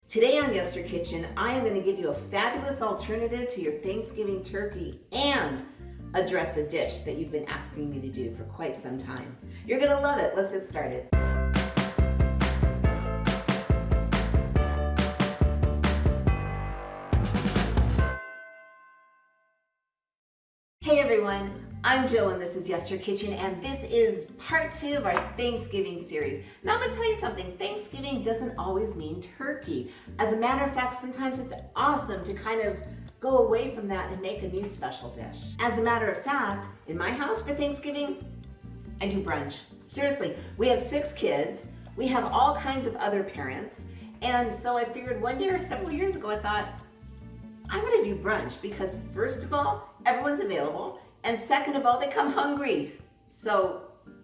Today on Yes Your Kitchen, I am going to give you a fabulous alternative to your Thanksgiving turkey and address a dish that you've been asking me to do for quite some time. You're going to love it. Let's get started. Hey everyone, I'm Jill and this is Yes Your Kitchen, and this is part 2 of our Thanksgiving series. Now I'm going to tell you something, Thanksgiving doesn't always mean turkey. As a matter of fact, sometimes it's awesome to kind of go away from that and make a new special dish. As a matter of fact, in my house for Thanksgiving, I do brunch. Seriously, we have 6 kids, we have all kinds of other parents, and so I figured one year, several years ago, I thought, I'm gonna do brunch because first of all, everyone's available, and second of all, they come hungry. So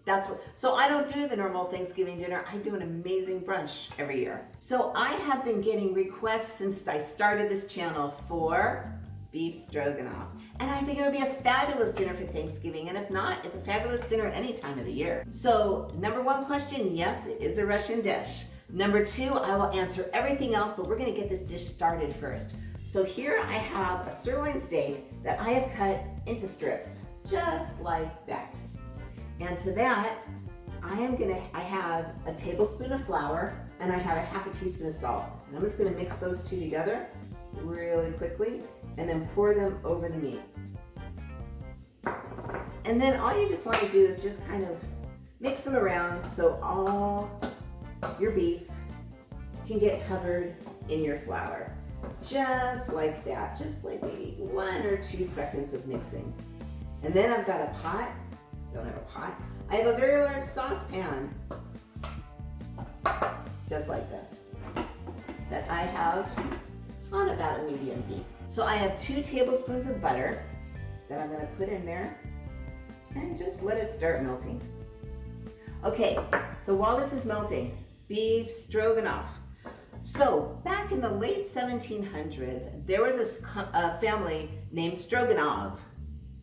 I don't do the normal Thanksgiving dinner, I do an amazing brunch every year. So I have been getting requests since I started this channel for beef stroganoff. And I think it would be a fabulous dinner for Thanksgiving, and if not, it's a fabulous dinner any time of the year. So number 1 question, yes, it is a Russian dish. Number 2, I will answer everything else, but we're gonna get this dish started first. So here I have a sirloin steak that I have cut into strips, just like that. And to that, I have a tablespoon of flour and I have a half a teaspoon of salt. And I'm just gonna mix those two together really quickly and then pour them over the meat. And then all you just wanna do is just kind of mix them around so all your beef can get covered in your flour. Just like that, just like maybe 1 or 2 seconds of mixing. And then I've got a pot, don't have a pot, I have a very large saucepan, just like this, that I have on about a medium heat. So I have 2 tablespoons of butter that I'm gonna put in there and just let it start melting. Okay, so while this is melting, beef stroganoff. So back in the late 1700s, there was a family named Stroganoff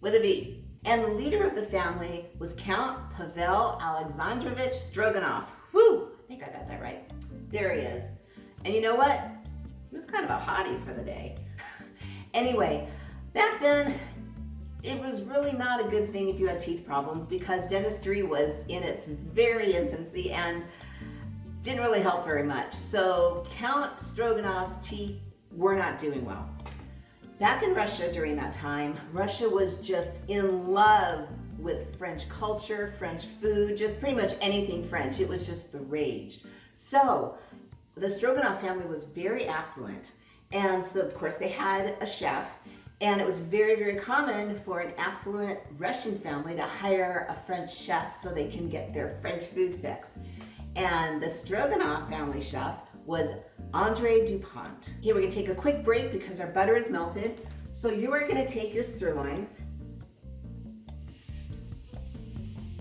with a V. And the leader of the family was Count Pavel Alexandrovich Stroganoff. Whew, I think I got that right. There he is. And you know what? He was kind of a hottie for the day. Anyway, back then, it was really not a good thing if you had teeth problems because dentistry was in its very infancy and didn't really help very much. So Count Stroganoff's teeth were not doing well. Back in Russia during that time, Russia was just in love with French culture, French food, just pretty much anything French. It was just the rage. So the Stroganoff family was very affluent. And so of course they had a chef, and it was very, very common for an affluent Russian family to hire a French chef so they can get their French food fix. And the Stroganoff family chef was Andre Dupont. Okay, we're gonna take a quick break because our butter is melted. So you are gonna take your sirloin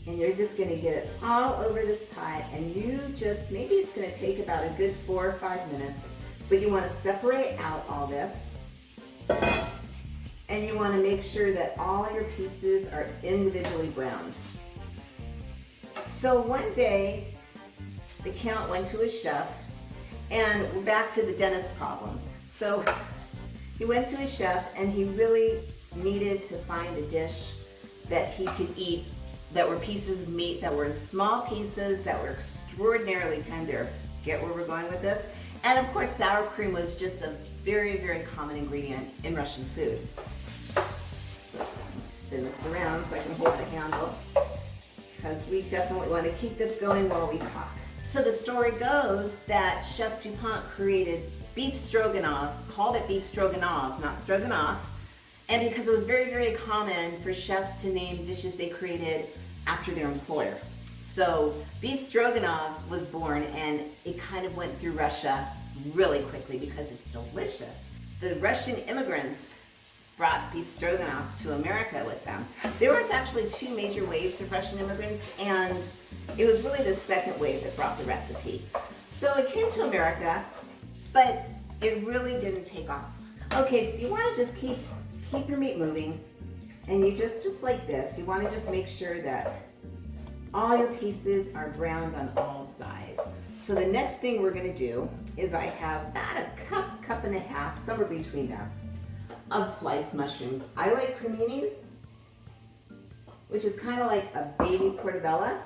and you're just gonna get it all over this pot, and maybe it's gonna take about a good 4 or 5 minutes, but you wanna separate out all this and you wanna make sure that all your pieces are individually browned. So one day, the Count went to his chef, and we're back to the dentist problem. So he went to his chef and he really needed to find a dish that he could eat that were pieces of meat that were in small pieces that were extraordinarily tender. Get where we're going with this? And of course, sour cream was just a very, very common ingredient in Russian food. So spin this around so I can hold the handle, because we definitely want to keep this going while we talk. So the story goes that Chef Dupont created beef stroganoff, called it beef stroganoff, not stroganoff, and because it was very, very common for chefs to name dishes they created after their employer. So beef stroganoff was born, and it kind of went through Russia really quickly because it's delicious. The Russian immigrants brought beef stroganoff to America with them. There was actually 2 major waves of Russian immigrants, and it was really the second wave that brought the recipe. So it came to America, but it really didn't take off. Okay, so you want to just keep your meat moving, and you just like this, you want to just make sure that all your pieces are browned on all sides. So the next thing we're going to do is I have about a half, somewhere between there, of sliced mushrooms. I like creminis, which is kind of like a baby portobello.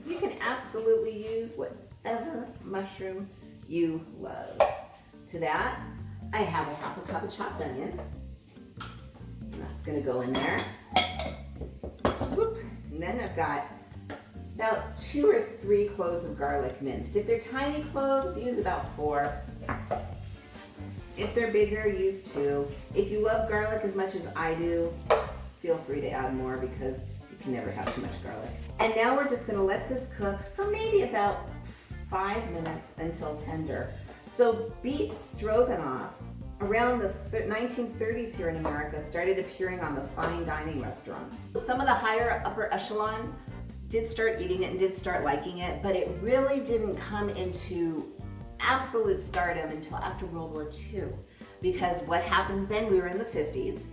You can absolutely use whatever mushroom you love. To that, I have a half a cup of chopped onion. And that's gonna go in there. Whoop. And then I've got about 2 or 3 cloves of garlic minced. If they're tiny cloves, use about 4. If they're bigger, use 2. If you love garlic as much as I do, feel free to add more because you can never have too much garlic. And now we're just gonna let this cook for maybe about 5 minutes until tender. So beef stroganoff around the 1930s here in America started appearing on the fine dining restaurants. Some of the higher upper echelon did start eating it and did start liking it, but it really didn't come into absolute stardom until after World War II. Because what happens then, we were in the 50s,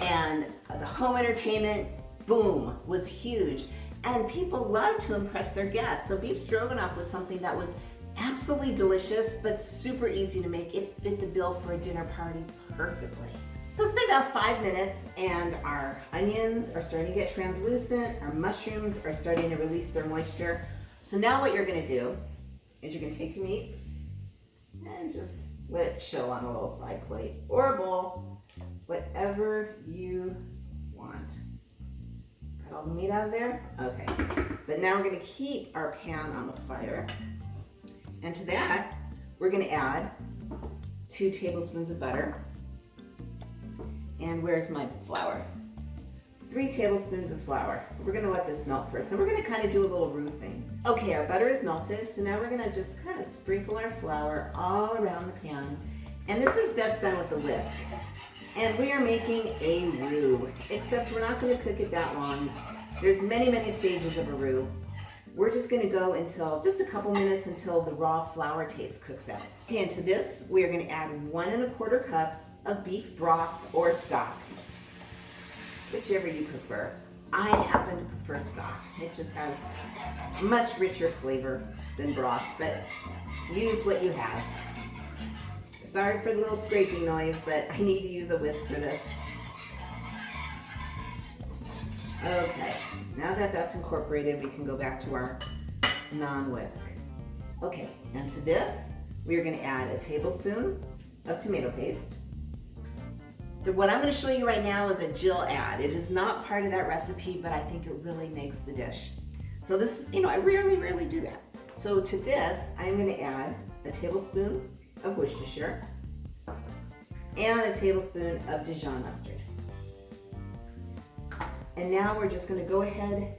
and the home entertainment boom was huge, and people loved to impress their guests. So beef stroganoff was something that was absolutely delicious, but super easy to make. It fit the bill for a dinner party perfectly. So it's been about 5 minutes and our onions are starting to get translucent, our mushrooms are starting to release their moisture. So now what you're gonna do is you're gonna take your meat and just let it chill on a little side plate or a bowl, whatever you want. Got all the meat out of there? Okay. But now we're gonna keep our pan on the fire. And to that, we're gonna add 2 tablespoons of butter. And where's my flour? 3 tablespoons of flour. We're gonna let this melt first. Then we're gonna kind of do a little roux thing. Okay, our butter is melted, so now we're gonna just kind of sprinkle our flour all around the pan. And this is best done with a whisk. And we are making a roux, except we're not gonna cook it that long. There's many, many stages of a roux. We're just gonna go until just a couple minutes until the raw flour taste cooks out. Okay, and to this, we are gonna add 1 1/4 cups of beef broth or stock, whichever you prefer. I happen to prefer stock. It just has much richer flavor than broth, but use what you have. Sorry for the little scraping noise, but I need to use a whisk for this. Okay, now that that's incorporated, we can go back to our non-whisk. Okay, and to this, we are gonna add a tablespoon of tomato paste. What I'm gonna show you right now is a Jill add. It is not part of that recipe, but I think it really makes the dish. So this is, I rarely do that. So to this, I'm gonna add a tablespoon of Worcestershire and a tablespoon of Dijon mustard. And now we're just gonna go ahead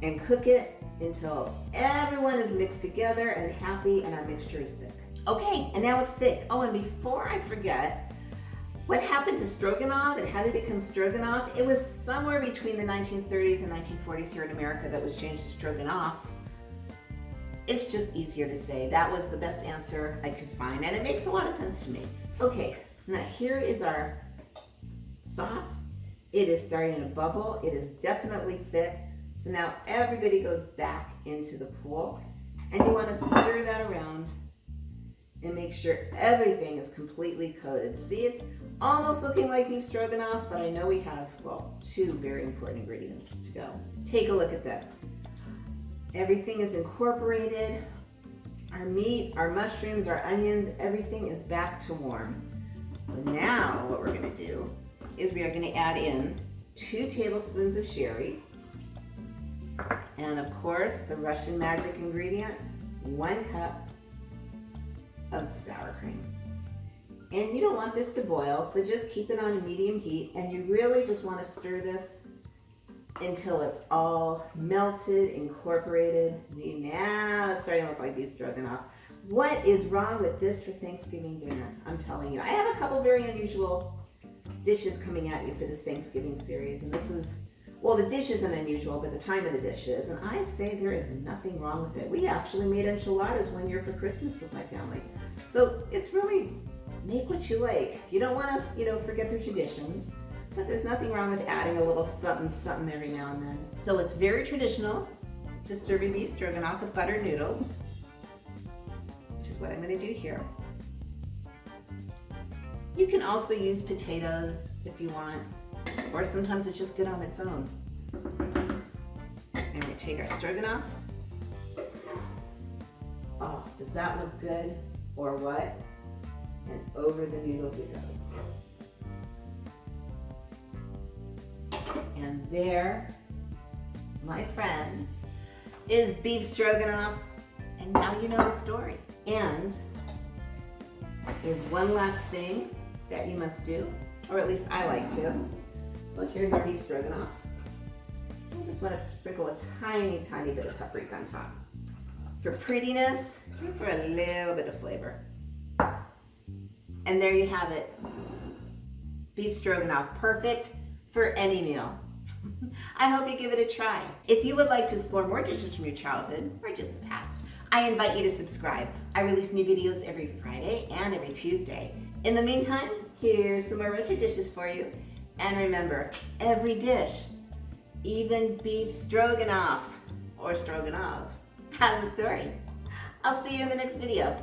and cook it until everyone is mixed together and happy and our mixture is thick. Okay, and now it's thick. Oh, and before I forget, what happened to stroganoff and how did it become stroganoff? It was somewhere between the 1930s and 1940s here in America that was changed to stroganoff. It's just easier to say. That was the best answer I could find, and it makes a lot of sense to me. Okay, so now here is our sauce. It is starting to bubble. It is definitely thick. So now everybody goes back into the pool, and you want to stir that around and make sure everything is completely coated. See, it's almost looking like beef stroganoff, but I know we have, well, 2 very important ingredients to go. Take a look at this. Everything is incorporated. Our meat, our mushrooms, our onions, everything is back to warm. So now what we're gonna do is we are gonna add in 2 tablespoons of sherry. And of course, the Russian magic ingredient, 1 cup of sour cream. And you don't want this to boil, so just keep it on a medium heat, and you really just want to stir this until it's all melted, incorporated. Now it's starting to look like beef stroganoff. What is wrong with this for Thanksgiving dinner? I'm telling you. I have a couple very unusual dishes coming at you for this Thanksgiving series, and this is, well, the dish isn't unusual, but the time of the dish is, and I say there is nothing wrong with it. We actually made enchiladas one year for Christmas with my family. So it's really, make what you like. You don't want to, forget the traditions, but there's nothing wrong with adding a little something every now and then. So it's very traditional to serve your beef stroganoff with buttered noodles, which is what I'm going to do here. You can also use potatoes if you want, or sometimes it's just good on its own. And we take our stroganoff. Oh, does that look good or what? And over the noodles it goes. And there, my friends, is beef stroganoff. And now you know the story. And there's one last thing that you must do, or at least I like to. So here's our beef stroganoff. I just want to sprinkle a tiny, tiny bit of paprika on top. For prettiness, and for a little bit of flavor. And there you have it. Beef stroganoff, perfect for any meal. I hope you give it a try. If you would like to explore more dishes from your childhood or just the past, I invite you to subscribe. I release new videos every Friday and every Tuesday. In the meantime, here's some more retro dishes for you. And remember, every dish, even beef stroganoff or stroganoff, has a story. I'll see you in the next video.